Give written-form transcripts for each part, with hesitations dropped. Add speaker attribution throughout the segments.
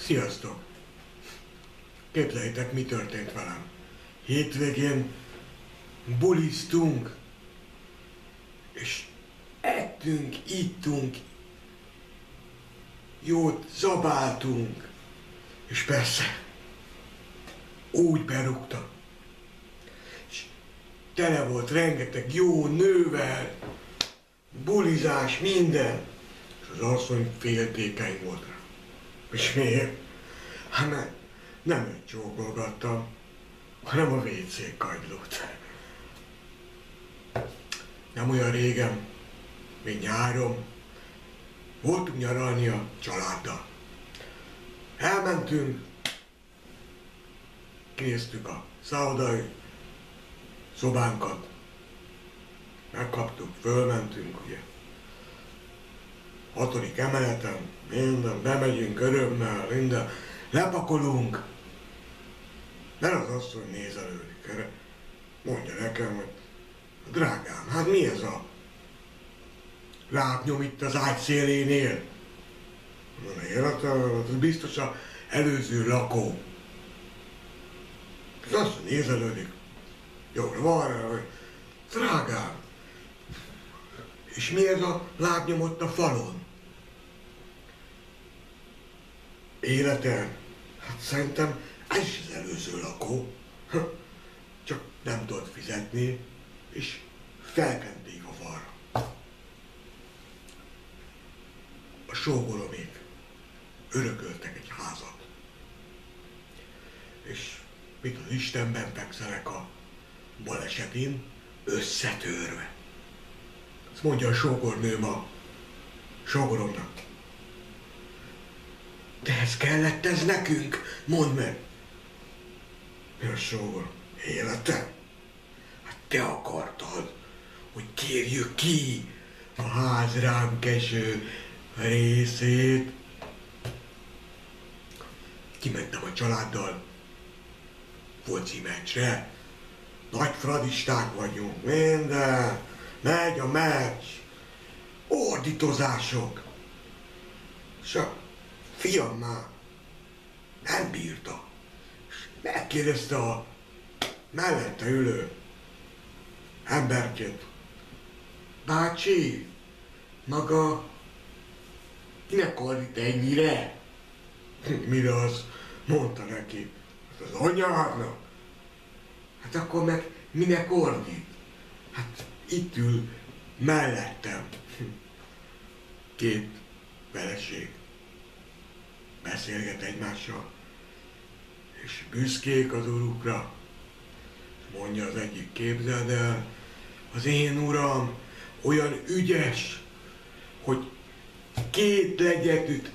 Speaker 1: Sziasztok! Képzeljétek, mi történt velem. Hétvégén buliztunk, és ettünk, ittunk, jót zabáltunk, és persze úgy berúgtam. És tele volt rengeteg jó nővel, bulizás, minden. És az asszony féltékeny volt rá. És miért? Hát mert nem őt csókolgattam, hanem a WC kagylót. Nem olyan régen, még nyáron, voltunk nyaralni a családdal. Elmentünk, kinéztük a szállodai szobánkat, megkaptuk, fölmentünk, ugye. 6. emeleten, minden, bemegyünk örömmel, minden, lepakolunk. Mert az asszony nézelődik erre, mondja nekem, hogy drágám, hát mi ez a lábnyom itt az ágy szélénél? Na, életem, ez biztos az előző lakó. Az asszony nézelődik, jóra van rá, hogy drágám, és mi ez a lábnyom ott a falon? Életem, hát szerintem ez is az előző lakó. Csak nem tudott fizetni, és felkenték a falra. A sógoromék örököltek egy házat. És mit az Istenben fekszenek a balesetén, összetörve. Azt mondja a sógornőm a sógoromnak. De ez kellett ez nekünk? Mondd meg! Mi a sógor? Életem? Hát te akartad, hogy kérjük ki a ház ránk eső részét. Kimentem a családdal foci meccsre. Nagy fradisták vagyunk, minden. Megy a meccs. Ordítozások. És a fiam már nem bírta. És megkérdezte a mellette ülő emberkét. Bácsi, maga kinek ordít ennyire? Mire az mondta neki? Hát az anyádnak. Hát akkor meg minek ordít? Hát itt ül mellettem. 2 feleség. Beszélget egymással, és büszkék az urukra. Mondja az egyik, képzeld el, az én uram olyan ügyes, hogy 2 legyet üt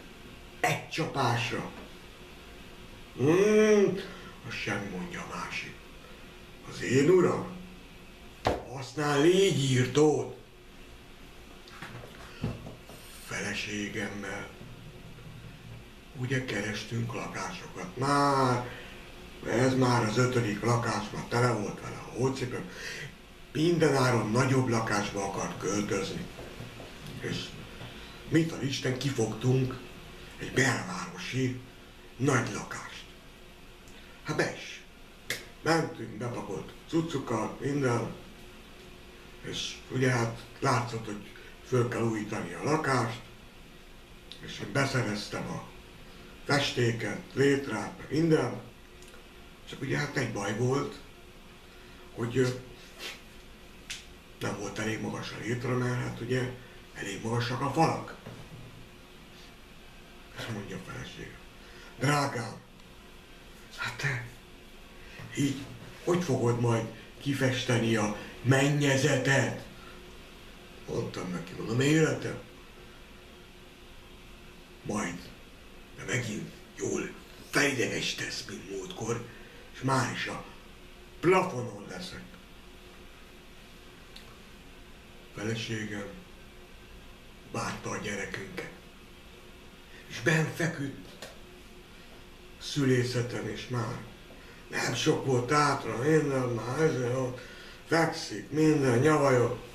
Speaker 1: egy csapásra. Azt sem mondja a másik. Az én uram használ légyírtót. Feleségemmel ugye kerestünk lakásokat. Ez már az 5. lakás, már tele volt vele a hócipőm. Mindenáron nagyobb lakásba akart költözni. És mit az Isten kifogtunk egy belvárosi nagy lakást. Hát be is. Mentünk, bepakolt cuccukat, minden. És ugye hát látszott, hogy föl kell újítani a lakást. És én beszereztem a festéket, létrát, meg minden. Csak ugye hát egy baj volt, hogy nem volt elég magas a létra, mert hát ugye elég magasak a falak. És mondja a feleségem, drágám, hát te így hogy fogod majd kifesteni a mennyezetet? Mondtam neki, mondom, életem, majd, de megint jól fejdegesítesz, mint múltkor, és már is a plafonon leszek. Feleségem várta a gyerekünket, és benn feküdt a szülészeten, és már nem sok volt hátra, minden már ezért ott fekszik, minden nyavajok.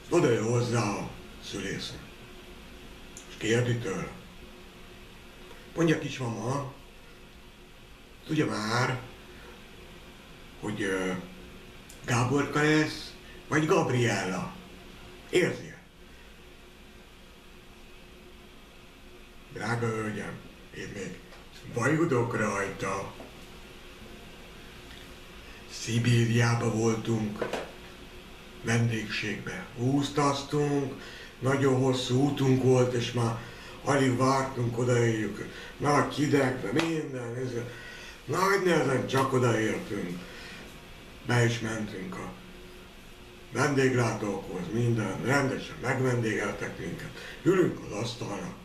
Speaker 1: Oda jön hozzá a szülésznő, és kérdi tőle, Mondja kismama, tudja már, hogy Gáborka lesz, vagy Gabriella. Érzi? Drága hölgyem, én még vajudok rajta. Szibériába voltunk, vendégségbe úsztaztunk, nagyon hosszú útunk volt, és már alig vártunk, odaérjük. Nagy hidegbe, minden, nagy nehezen csak odaértünk. Be is mentünk a vendéglátókhoz, minden, rendesen megvendégeltek minket. Ülünk az asztalnak.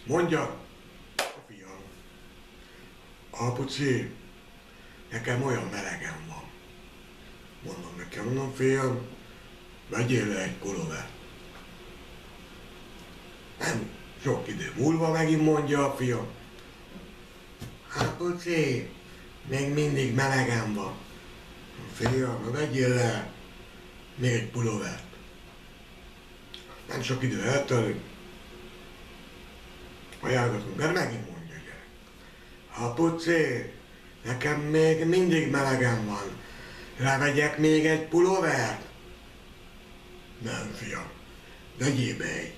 Speaker 1: Mondja a fiam, apuci, nekem olyan melegem van. Mondom nekem, mondom, fiam, vegyél le egy pulóvert. Nem sok idő múlva megint mondja a fiam, apuci, még mindig melegem van. Fiam, vegyél le még egy pulóvert. Nem sok idő eltelik. Ajánlatunk, mert megint mondja a gyerek. Apuci, nekem még mindig melegem van. Levegyek még egy pulóvert? Nem, fiam. Vegyél be egy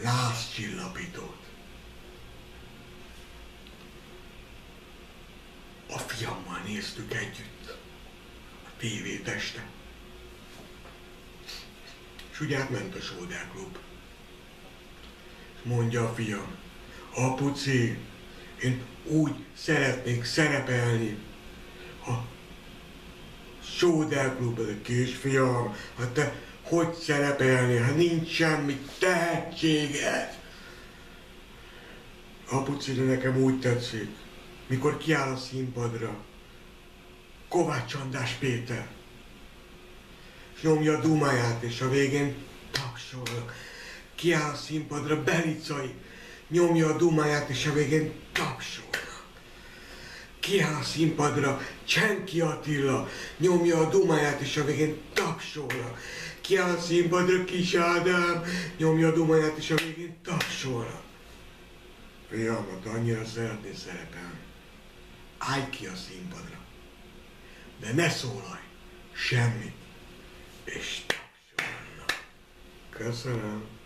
Speaker 1: lázcsillapítót. A fiammal néztük együtt a tévét este. És ugye átment a sóderklub. Mondja a fiam, apuci, én úgy szeretnék szerepelni a sóderklubban, a kisfiam, hát te hogy szerepelni, hát nincs semmi tehetséged. Apuci, de nekem úgy tetszik, mikor kiáll a színpadra Kovács András Péter, és nyomja a dumáját, és a végén tapsolnak. Kiáll a színpadra Belicai, nyomja a dumáját, és a végén tapsolnak. Kiáll a színpadra Csenki Attila, nyomja a dumáját, és a végén tapsolnak. Kiáll a színpadra Kis Ádám, nyomja a dumáját, és a végén tapsolnak. Fiamat annyira szeretnél szerepelni. Állj ki a színpadra, de ne szólalj semmit, és tapsolnak. Köszönöm.